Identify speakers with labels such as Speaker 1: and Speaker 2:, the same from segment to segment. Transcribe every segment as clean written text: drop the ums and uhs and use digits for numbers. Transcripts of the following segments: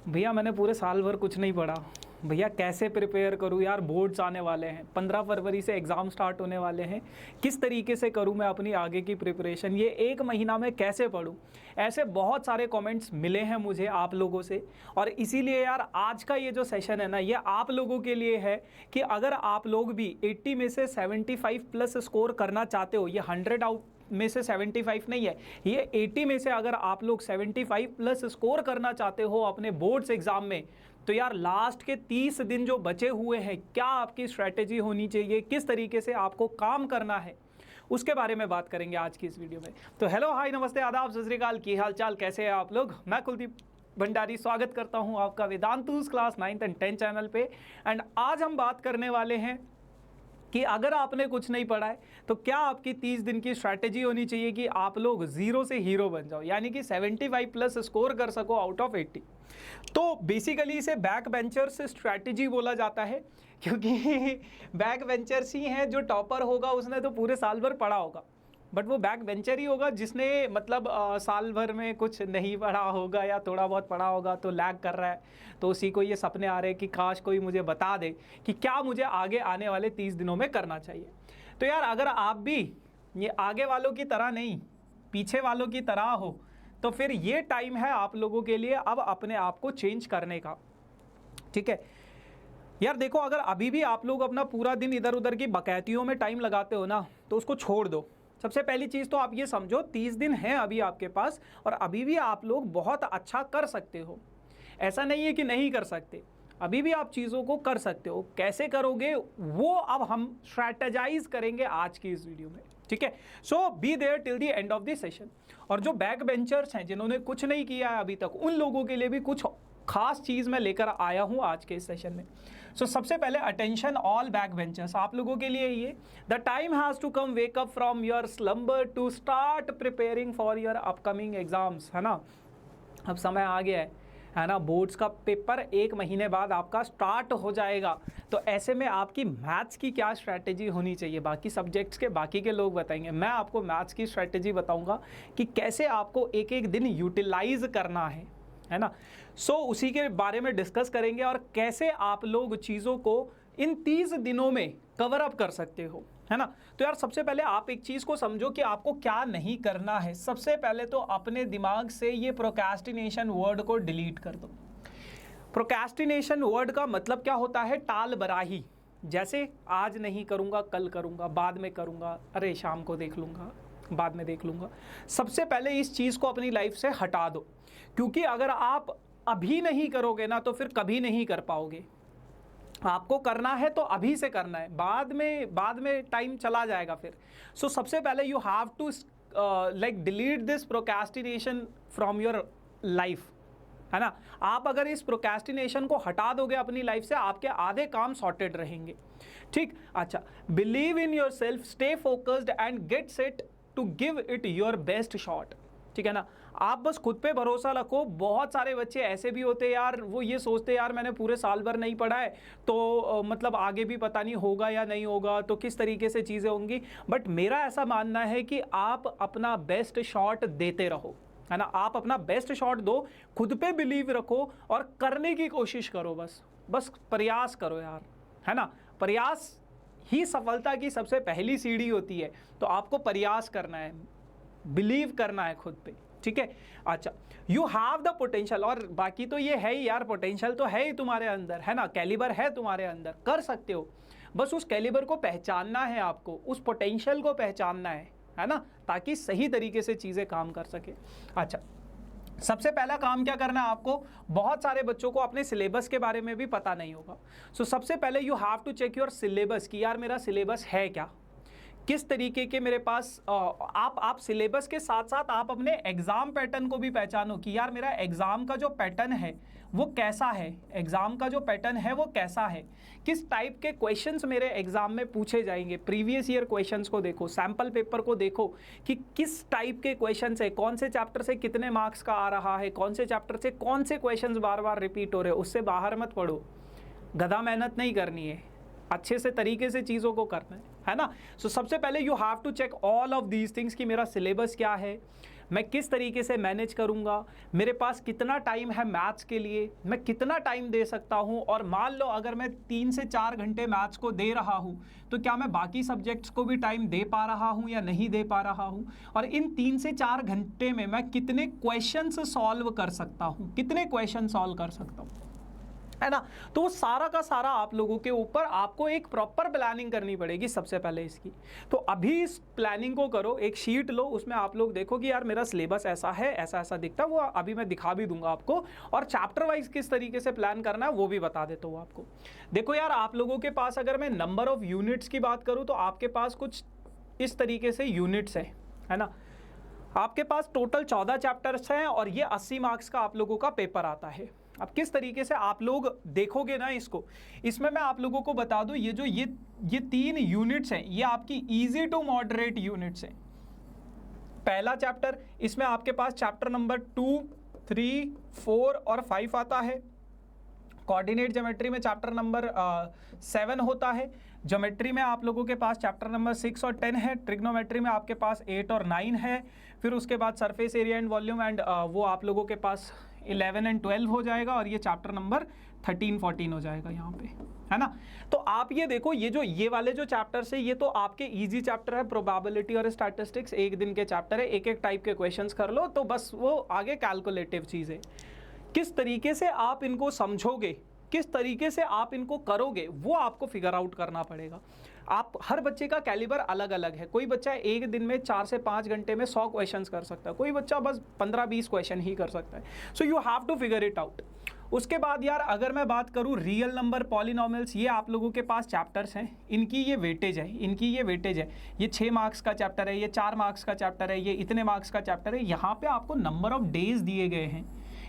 Speaker 1: भैया मैंने पूरे साल भर कुछ नहीं पढ़ा, भैया कैसे प्रिपेयर करूँ यार, बोर्ड्स आने वाले हैं, 15 फरवरी से एग्ज़ाम स्टार्ट होने वाले हैं, किस तरीके से करूँ मैं अपनी आगे की प्रिपरेशन, ये एक महीना में कैसे पढूँ। ऐसे बहुत सारे कमेंट्स मिले हैं मुझे आप लोगों से, और इसीलिए यार आज का ये जो सेशन है ना, ये आप लोगों के लिए है कि अगर आप लोग भी 80 में से 75 प्लस स्कोर करना चाहते हो, ये 100 आउट में से 75 नहीं है, ये 80 में से अगर आप लोग 75 प्लस स्कोर करना चाहते हो अपने बोर्ड्स एग्जाम में, तो यार लास्ट के 30 दिन जो बचे हुए हैं, क्या आपकी स्ट्रैटेजी होनी चाहिए, किस तरीके से आपको काम करना है, उसके बारे में बात करेंगे आज की इस वीडियो में। तो हेलो, हाय, नमस्ते, आदाब, सत श्री अकाल, की हाल चाल, कैसे हैं आप लोग। मैं कुलदीप भंडारी स्वागत करता हूं आपका Vedantu's class 9th and 10th channel पे। एंड आज हम बात करने वाले हैं कि अगर आपने कुछ नहीं पढ़ा है तो क्या आपकी 30 दिन की स्ट्रैटेजी होनी चाहिए कि आप लोग जीरो से हीरो बन जाओ, यानी कि 75 प्लस स्कोर कर सको आउट ऑफ 80। तो बेसिकली इसे बैक बेंचर्स स्ट्रैटेजी बोला जाता है, क्योंकि बैक बेंचर्स ही हैं, जो टॉपर होगा उसने तो पूरे साल भर पढ़ा होगा, बट वो बैक बेंचर ही होगा जिसने मतलब साल भर में कुछ नहीं पढ़ा होगा या थोड़ा बहुत पढ़ा होगा तो लैग कर रहा है। तो उसी को ये सपने आ रहे हैं कि काश कोई मुझे बता दे कि क्या मुझे आगे आने वाले 30 दिनों में करना चाहिए। तो यार अगर आप भी ये आगे वालों की तरह नहीं, पीछे वालों की तरह हो, तो फिर ये टाइम है आप लोगों के लिए अब अपने आप को चेंज करने का। ठीक है यार, देखो, अगर अभी भी आप लोग अपना पूरा दिन इधर उधर की बकैतियों में टाइम लगाते हो ना, तो उसको छोड़ दो। सबसे पहली चीज़ तो आप ये समझो 30 दिन हैं अभी आपके पास, और अभी भी आप लोग बहुत अच्छा कर सकते हो। ऐसा नहीं है कि नहीं कर सकते, अभी भी आप चीज़ों को कर सकते हो। कैसे करोगे वो अब हम स्ट्रैटेजाइज करेंगे आज की इस वीडियो में। ठीक है, so be there till the end of the session. और जो बैक बेंचर्स हैं, जिन्होंने कुछ नहीं किया है अभी तक, उन लोगों के लिए भी कुछ खास चीज़ मैं लेकर आया हूँ आज के इस सेशन में। सो सबसे पहले अटेंशन ऑल बैक बेंचर्स, आप लोगों के लिए ये the time has to come, wake up from your slumber to start preparing for your upcoming exams, है ना। अब समय आ गया है ना, बोर्ड्स का पेपर 1 महीने बाद आपका स्टार्ट हो जाएगा। तो ऐसे में आपकी मैथ्स की क्या स्ट्रैटेजी होनी चाहिए, बाकी सब्जेक्ट्स के बाकी के लोग बताएंगे, मैं आपको मैथ्स की स्ट्रैटेजी बताऊंगा कि कैसे आपको एक एक दिन यूटिलाइज करना है ना। सो उसी के बारे में डिस्कस करेंगे और कैसे आप लोग चीज़ों को इन 30 दिनों में कवर अप कर सकते हो, है ना। तो यार सबसे पहले आप एक चीज़ को समझो कि आपको क्या नहीं करना है। सबसे पहले तो अपने दिमाग से ये प्रोक्रेस्टिनेशन वर्ड को डिलीट कर दो। प्रोक्रेस्टिनेशन वर्ड का मतलब क्या होता है? टाल बराही। जैसे आज नहीं करूँगा, कल करूँगा, बाद में करूँगा, अरे शाम को देख लूँगा, बाद में देख लूँगा। सबसे पहले इस चीज़ को अपनी लाइफ से हटा दो, क्योंकि अगर आप अभी नहीं करोगे ना तो फिर कभी नहीं कर पाओगे। आपको करना है तो अभी से करना है, बाद में टाइम चला जाएगा फिर। सो सबसे पहले you have to like delete this procrastination from your life, है ना। आप अगर इस प्रोक्रेस्टिनेशन को हटा दोगे अपनी लाइफ से, आपके आधे काम सॉर्टेड रहेंगे। ठीक, अच्छा, believe in yourself, stay focused and get set to give it your best shot. ठीक है ना, आप बस खुद पे भरोसा रखो। बहुत सारे बच्चे ऐसे भी होते हैं यार, वो ये सोचते यार मैंने पूरे साल भर नहीं पढ़ा है तो मतलब आगे भी पता नहीं होगा या नहीं होगा, तो किस तरीके से चीज़ें होंगी। बट मेरा ऐसा मानना है कि आप अपना बेस्ट शॉट देते रहो, है ना। आप अपना बेस्ट शॉट दो, खुद पे बिलीव रखो और करने की कोशिश करो। बस प्रयास करो यार, है ना। प्रयास ही सफलता की सबसे पहली सीढ़ी होती है। तो आपको प्रयास करना है, बिलीव करना है खुद पे। ठीक है, अच्छा, यू हैव द पोटेंशियल, और बाकी तो ये है ही यार, पोटेंशियल तो है ही तुम्हारे अंदर, है ना। कैलिबर है तुम्हारे अंदर, कर सकते हो। बस उस कैलिबर को पहचानना है आपको, उस पोटेंशियल को पहचानना है ना, ताकि सही तरीके से चीज़ें काम कर सके। अच्छा, सबसे पहला काम क्या करना है आपको? बहुत सारे बच्चों को अपने सिलेबस के बारे में भी पता नहीं होगा। सो सबसे पहले you have to check your syllabus कि यार मेरा सिलेबस है क्या, किस तरीके के मेरे पास आप सिलेबस के साथ साथ आप अपने एग्ज़ाम पैटर्न को भी पहचानो कि यार मेरा एग्ज़ाम का जो पैटर्न है वो कैसा है, एग्ज़ाम का जो पैटर्न है वो कैसा है, किस टाइप के क्वेश्चंस मेरे एग्ज़ाम में पूछे जाएंगे। प्रीवियस ईयर क्वेश्चंस को देखो, सैम्पल पेपर को देखो कि किस टाइप के क्वेश्चंस है, कौन से चैप्टर से कितने मार्क्स का आ रहा है, कौन से चैप्टर से कौन से क्वेश्चंस बार बार रिपीट हो रहे हैं। उससे बाहर मत पढ़ो, गधा मेहनत नहीं करनी है, अच्छे से तरीके से चीज़ों को करना है ना। सो सबसे पहले you have to check all of these things कि मेरा सिलेबस क्या है, मैं किस तरीके से मैनेज करूंगा, मेरे पास कितना टाइम है मैथ्स के लिए, मैं कितना टाइम दे सकता हूं, और मान लो अगर मैं 3 से 4 घंटे मैथ्स को दे रहा हूं तो क्या मैं बाकी सब्जेक्ट्स को भी टाइम दे पा रहा हूं या नहीं दे पा रहा हूं, और इन 3 से 4 घंटे में मैं कितने क्वेश्चंस सॉल्व कर सकता हूं, कितने क्वेश्चन सॉल्व कर सकता हूं, है ना। तो वो सारा का सारा आप लोगों के ऊपर आपको एक प्रॉपर प्लानिंग करनी पड़ेगी सबसे पहले इसकी। तो अभी इस प्लानिंग को करो, एक शीट लो, उसमें आप लोग देखो कि यार मेरा सिलेबस ऐसा है, ऐसा ऐसा दिखता है, वो अभी मैं दिखा भी दूंगा आपको, और चैप्टर वाइज किस तरीके से प्लान करना है वो भी बता देता हूँ आपको। देखो यार, आप लोगों के पास अगर मैं नंबर ऑफ यूनिट्स की बात करूँ तो आपके पास कुछ इस तरीके से यूनिट्स है ना। आपके पास टोटल 14 चैप्टर्स हैं और ये 80 मार्क्स का आप लोगों का पेपर आता है। अब किस तरीके से आप लोग देखोगे ना इसको, इसमें मैं आप लोगों को बता दूं, ये जो ये 3 यूनिट्स हैं, ये आपकी इजी टू मॉडरेट यूनिट्स हैं। पहला चैप्टर, इसमें आपके पास चैप्टर नंबर 2, 3, 4 और 5 आता है। कोऑर्डिनेट ज्योमेट्री में चैप्टर नंबर 7 होता है। ज्योमेट्री में आप लोगों के पास चैप्टर नंबर 6 और 10 है। ट्रिग्नोमेट्री में आपके पास 8 और 9 है। फिर उसके बाद surface area and volume and वो आप लोगों के पास 11 एंड 12 हो जाएगा, और ये चैप्टर नंबर 13, 14 हो जाएगा यहाँ पे, है ना। तो आप ये देखो, ये वाले जो चैप्टर्स है ये तो आपके इजी चैप्टर है, प्रोबेबिलिटी और स्टैटिस्टिक्स एक दिन के चैप्टर है, एक एक टाइप के क्वेश्चंस कर लो, तो बस वो आगे कैलकुलेटिव चीज़ है। किस तरीके से आप इनको समझोगे, किस तरीके से आप इनको करोगे, वो आपको फिगर आउट करना पड़ेगा। आप हर बच्चे का कैलिबर अलग अलग है। कोई बच्चा एक दिन में 4 से 5 घंटे में 100 क्वेश्चंस कर सकता है, कोई बच्चा बस 15-20 क्वेश्चन ही कर सकता है। So you have to figure it out. उसके बाद यार अगर मैं बात करूँ रियल नंबर, पॉलिनोमियल्स, ये आप लोगों के पास चैप्टर्स हैं, इनकी ये वेटेज है, ये 6 मार्क्स का चैप्टर है, ये 4 मार्क्स का चैप्टर है, ये इतने मार्क्स का चैप्टर है। यहाँ पे आपको नंबर ऑफ डेज दिए गए हैं,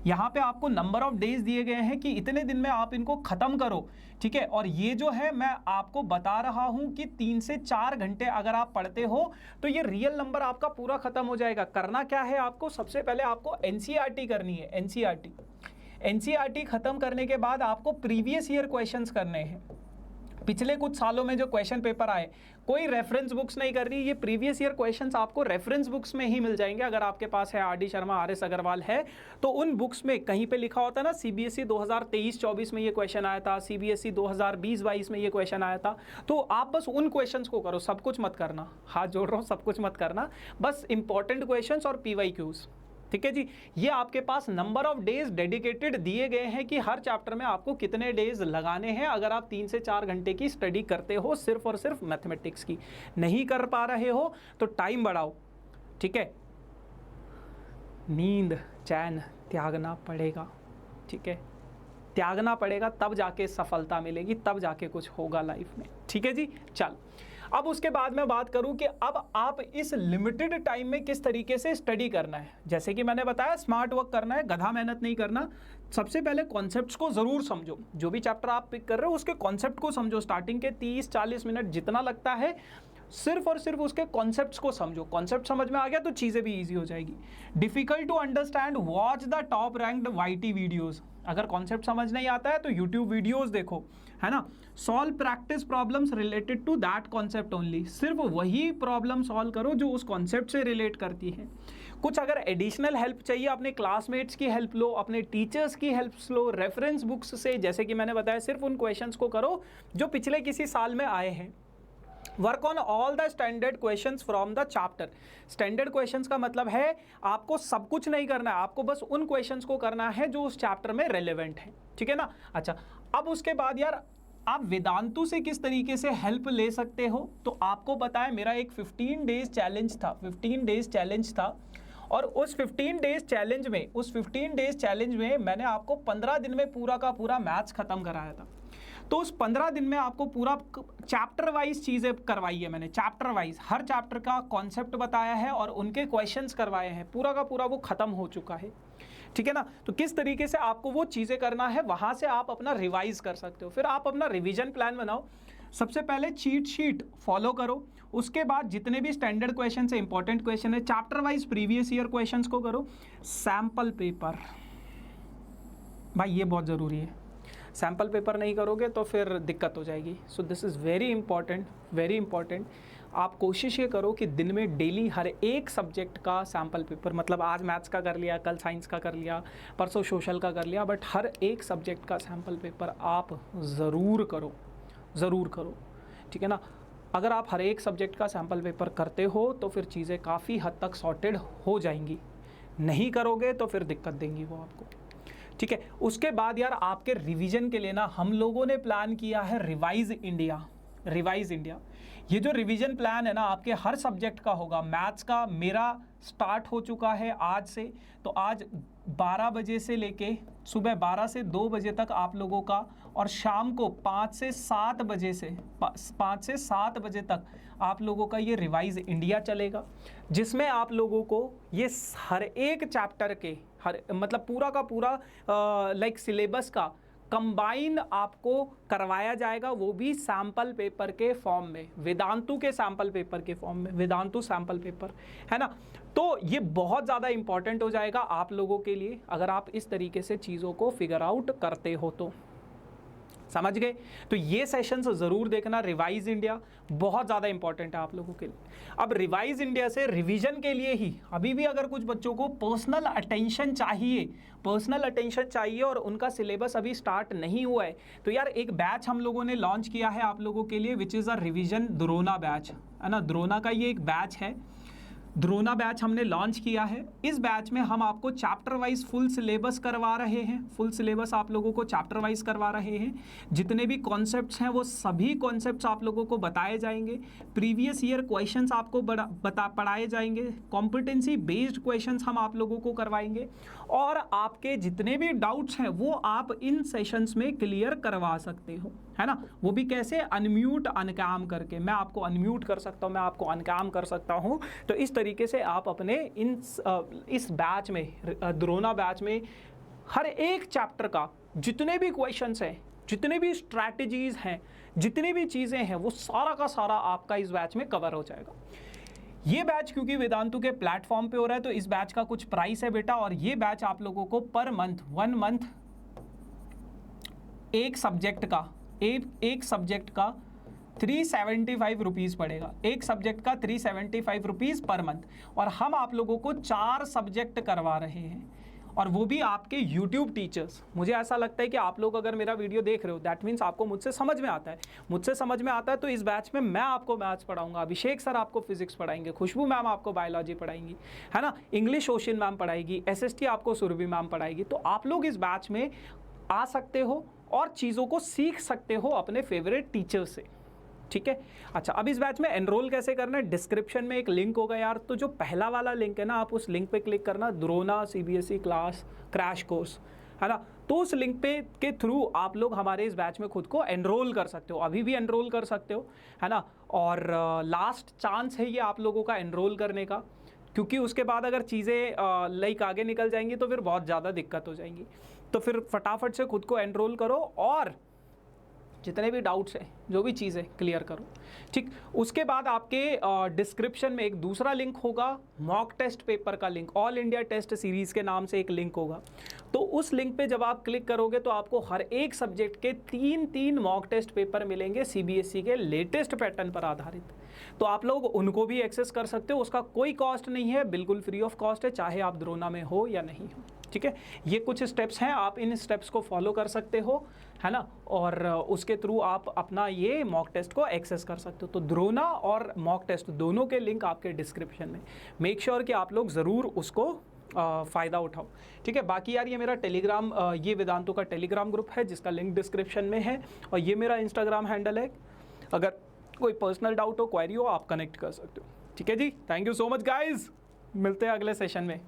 Speaker 1: यहाँ पे आपको नंबर ऑफ डेज दिए गए हैं कि इतने दिन में आप इनको खत्म करो, ठीक है। और ये जो है मैं आपको बता रहा हूँ कि 3 से 4 घंटे अगर आप पढ़ते हो तो ये रियल नंबर आपका पूरा खत्म हो जाएगा। करना क्या है आपको, सबसे पहले आपको एनसीईआरटी करनी है। एनसीईआरटी खत्म करने के बाद आपको प्रीवियस ईयर क्वेश्चंस करने हैं। पिछले कुछ सालों में जो क्वेश्चन पेपर आए, कोई रेफरेंस बुक्स नहीं कर रही, ये प्रीवियस ईयर क्वेश्चंस आपको रेफरेंस बुक्स में ही मिल जाएंगे। अगर आपके पास है R D Sharma, R S Agarwal है, तो उन बुक्स में कहीं पे लिखा होता है ना, सीबीएसई 2023-24 में ये क्वेश्चन आया था, सीबीएसई 2020-22 में ये क्वेश्चन आया था, तो आप बस उन क्वेश्चंस को करो, सब कुछ मत करना, हाथ जोड़ रहा हूँ, सब कुछ मत करना, बस इंपॉर्टेंट क्वेश्चंस और पीवाईक्यूज, ठीक है जी। ये आपके पास नंबर ऑफ डेज डेडिकेटेड दिए गए हैं कि हर चैप्टर में आपको कितने डेज लगाने हैं। अगर आप 3 से 4 घंटे की स्टडी करते हो सिर्फ और सिर्फ मैथमेटिक्स की, नहीं कर पा रहे हो तो टाइम बढ़ाओ, ठीक है। नींद चैन त्यागना पड़ेगा, ठीक है, त्यागना पड़ेगा, तब जाके सफलता मिलेगी, तब जाके कुछ होगा लाइफ में, ठीक है जी। चल, अब उसके बाद मैं बात करूं कि अब आप इस लिमिटेड टाइम में किस तरीके से स्टडी करना है। जैसे कि मैंने बताया, स्मार्ट वर्क करना है, गधा मेहनत नहीं करना। सबसे पहले कॉन्सेप्ट्स को ज़रूर समझो, जो भी चैप्टर आप पिक कर रहे हो उसके कॉन्सेप्ट को समझो। स्टार्टिंग के 30-40 मिनट जितना लगता है, सिर्फ और सिर्फ उसके कॉन्सेप्ट्स को समझो। कॉन्सेप्ट समझ में आ गया तो चीज़ें भी ईजी हो जाएगी। Difficult to understand, watch the top ranked YT videos. अगर कॉन्सेप्ट समझ नहीं आता है तो यूट्यूब वीडियोस देखो, है ना। Solve practice problems related to that concept only. सिर्फ वही प्रॉब्लम सॉल्व करो जो उस कॉन्सेप्ट से रिलेट करती है। कुछ अगर एडिशनल हेल्प चाहिए, अपने क्लासमेट्स की हेल्प लो, अपने टीचर्स की हेल्प लो, रेफरेंस बुक्स से, जैसे कि मैंने बताया, सिर्फ उन क्वेश्चंस को करो जो पिछले किसी साल में आए हैं। Work on all the standard questions from the chapter. Standard questions का मतलब है आपको सब कुछ नहीं करना है, आपको बस उन क्वेश्चंस को करना है जो उस चैप्टर में रेलेवेंट है, ठीक है ना। अच्छा, अब उसके बाद यार आप वेदांतु से किस तरीके से हेल्प ले सकते हो, तो आपको बताया मेरा एक 15 डेज चैलेंज था, 15 डेज चैलेंज था, और उस 15 डेज चैलेंज में मैंने आपको 15 दिन में पूरा का पूरा मैथ्स खत्म कराया था। तो उस 15 दिन में आपको पूरा चैप्टर वाइज चीज़ें करवाई है मैंने, चैप्टर वाइज हर चैप्टर का कॉन्सेप्ट बताया है और उनके क्वेश्चंस करवाए हैं, पूरा का पूरा वो खत्म हो चुका है, ठीक है ना। तो किस तरीके से आपको वो चीज़ें करना है, वहाँ से आप अपना रिवाइज कर सकते हो। फिर आप अपना रिवीजन प्लान बनाओ। सबसे पहले चीट शीट फॉलो करो, उसके बाद जितने भी स्टैंडर्ड क्वेश्चन है, इंपॉर्टेंट क्वेश्चन है, chapter wise previous year questions को करो। सैम्पल पेपर, भाई ये बहुत ज़रूरी है, सैम्पल पेपर नहीं करोगे तो फिर दिक्कत हो जाएगी। So this is very important, very important. आप कोशिश ये करो कि दिन में डेली हर एक सब्जेक्ट का सैम्पल पेपर, मतलब आज मैथ्स का कर लिया, कल साइंस का कर लिया, परसों सोशल का कर लिया, बट हर एक सब्जेक्ट का सैम्पल पेपर आप ज़रूर करो, ज़रूर करो, ठीक है ना। अगर आप हर एक सब्जेक्ट का सैम्पल पेपर करते हो तो फिर चीज़ें काफ़ी हद तक सॉर्टेड हो जाएंगी। नहीं करोगे तो फिर दिक्कत देंगी वो आपको, ठीक है। उसके बाद यार आपके रिवीजन के लिए ना हम लोगों ने प्लान किया है रिवाइज इंडिया। रिवाइज इंडिया, ये जो रिवीजन प्लान है ना आपके हर सब्जेक्ट का होगा। मैथ्स का मेरा स्टार्ट हो चुका है आज से, तो आज 12 बजे से लेके सुबह 12 से 2 बजे तक आप लोगों का, और शाम को 5 से 7 बजे तक आप लोगों का ये रिवाइज इंडिया चलेगा, जिसमें आप लोगों को ये हर एक चैप्टर के मतलब पूरा का पूरा लाइक सिलेबस का कंबाइन आपको करवाया जाएगा, वो भी सैम्पल पेपर के फॉर्म में, वेदांतु के सैम्पल पेपर के फॉर्म में, वेदांतु सैम्पल पेपर, है ना। तो ये बहुत ज़्यादा इंपॉर्टेंट हो जाएगा आप लोगों के लिए अगर आप इस तरीके से चीज़ों को फिगर आउट करते हो तो। समझ गए? तो ये सेशंस ज़रूर देखना। रिवाइज इंडिया बहुत ज़्यादा इंपॉर्टेंट है आप लोगों के लिए। अब रिवाइज इंडिया से रिवीजन के लिए ही अभी भी अगर कुछ बच्चों को पर्सनल अटेंशन चाहिए और उनका सिलेबस अभी स्टार्ट नहीं हुआ है, तो यार एक बैच हम लोगों ने लॉन्च किया है आप लोगों के लिए, which is a revision Drona batch, है ना। द्रोणा का ये एक बैच है, द्रोणा बैच हमने लॉन्च किया है। इस बैच में हम आपको चैप्टर वाइज फुल सिलेबस करवा रहे हैं, फुल सिलेबस आप लोगों को चैप्टर वाइज करवा रहे हैं। जितने भी कॉन्सेप्ट्स हैं वो सभी कॉन्सेप्ट्स आप लोगों को बताए जाएंगे। प्रीवियस ईयर क्वेश्चंस आपको पढ़ाए जाएंगे, कॉम्पिटेंसी बेस्ड क्वेश्चंस हम आप लोगों को करवाएंगे, और आपके जितने भी डाउट्स हैं वो आप इन सेशंस में क्लियर करवा सकते हो, है ना। वो भी कैसे? अनम्यूट अनकाम करके। मैं आपको अनम्यूट कर सकता हूँ, मैं आपको अनकाम कर सकता हूँ। तो इस तरीके से आप अपने इस बैच में, द्रोणा बैच में, हर एक चैप्टर का जितने भी क्वेश्चंस हैं, जितने भी स्ट्रैटेजीज हैं, जितनी भी चीज़ें हैं, वो सारा का सारा आपका इस बैच में कवर हो जाएगा। ये बैच क्योंकि वेदांतु के प्लेटफॉर्म पे हो रहा है तो इस बैच का कुछ प्राइस है बेटा, और ये बैच आप लोगों को पर मंथ 1 मंथ एक सब्जेक्ट का 375 रुपीज़ पड़ेगा। एक सब्जेक्ट का 375 रुपीज़ पर मंथ, और हम आप लोगों को 4 सब्जेक्ट करवा रहे हैं, और वो भी आपके YouTube टीचर्स। मुझे ऐसा लगता है कि आप लोग अगर मेरा वीडियो देख रहे हो दैट मीन्स आपको मुझसे समझ में आता है, तो इस बैच में मैं आपको मैथ्स पढ़ाऊंगा, अभिषेक सर आपको फिजिक्स पढ़ाएंगे, खुशबू मैम आपको बायोलॉजी पढ़ाएंगी, है ना, इंग्लिश ओशन मैम पढ़ाएगी, SST आपको सुरभि मैम पढ़ाएगी। तो आप लोग इस बैच में आ सकते हो और चीज़ों को सीख सकते हो अपने फेवरेट टीचर से, ठीक है। अच्छा, अब इस बैच में एनरोल कैसे करना है? डिस्क्रिप्शन में एक लिंक होगा यार, तो जो पहला वाला लिंक है ना, आप उस लिंक पे क्लिक करना, Drona CBSE class crash course, है ना। तो उस लिंक पे के थ्रू आप लोग हमारे इस बैच में खुद को एनरोल कर सकते हो, अभी भी एनरोल कर सकते हो, है ना। और लास्ट चांस है ये आप लोगों का एनरोल करने का, क्योंकि उसके बाद अगर चीज़ें लाइक आगे निकल जाएंगी तो फिर बहुत ज़्यादा दिक्कत हो जाएंगी। तो फिर फटाफट से खुद को एनरोल करो और जितने भी डाउट्स हैं, जो भी चीज़ें क्लियर करो, ठीक। उसके बाद आपके डिस्क्रिप्शन में एक दूसरा लिंक होगा, मॉक टेस्ट पेपर का link, all India test series के नाम से एक लिंक होगा। तो उस लिंक पे जब आप क्लिक करोगे तो आपको हर एक सब्जेक्ट के 3 मॉक टेस्ट पेपर मिलेंगे CBSE के लेटेस्ट पैटर्न पर आधारित। तो आप लोग उनको भी एक्सेस कर सकते हो, उसका कोई कॉस्ट नहीं है, बिल्कुल फ्री ऑफ कॉस्ट है, चाहे आप द्रोणा में हो या नहीं हो, ठीक है। ये कुछ स्टेप्स हैं, आप इन स्टेप्स को फॉलो कर सकते हो, है ना, और उसके थ्रू आप अपना ये मॉक टेस्ट को एक्सेस कर सकते हो। तो द्रोणा और मॉक टेस्ट दोनों के लिंक आपके डिस्क्रिप्शन में, मेक श्योर कि आप लोग ज़रूर उसको फ़ायदा उठाओ, ठीक है। बाकी यार ये मेरा टेलीग्राम, ये वेदांतु का टेलीग्राम ग्रुप है जिसका लिंक डिस्क्रिप्शन में है, और ये मेरा इंस्टाग्राम हैंडल है। अगर कोई पर्सनल डाउट हो, क्वेरी हो, आप कनेक्ट कर सकते हो, ठीक है जी। Thank you so much guys, मिलते हैं अगले सेशन में।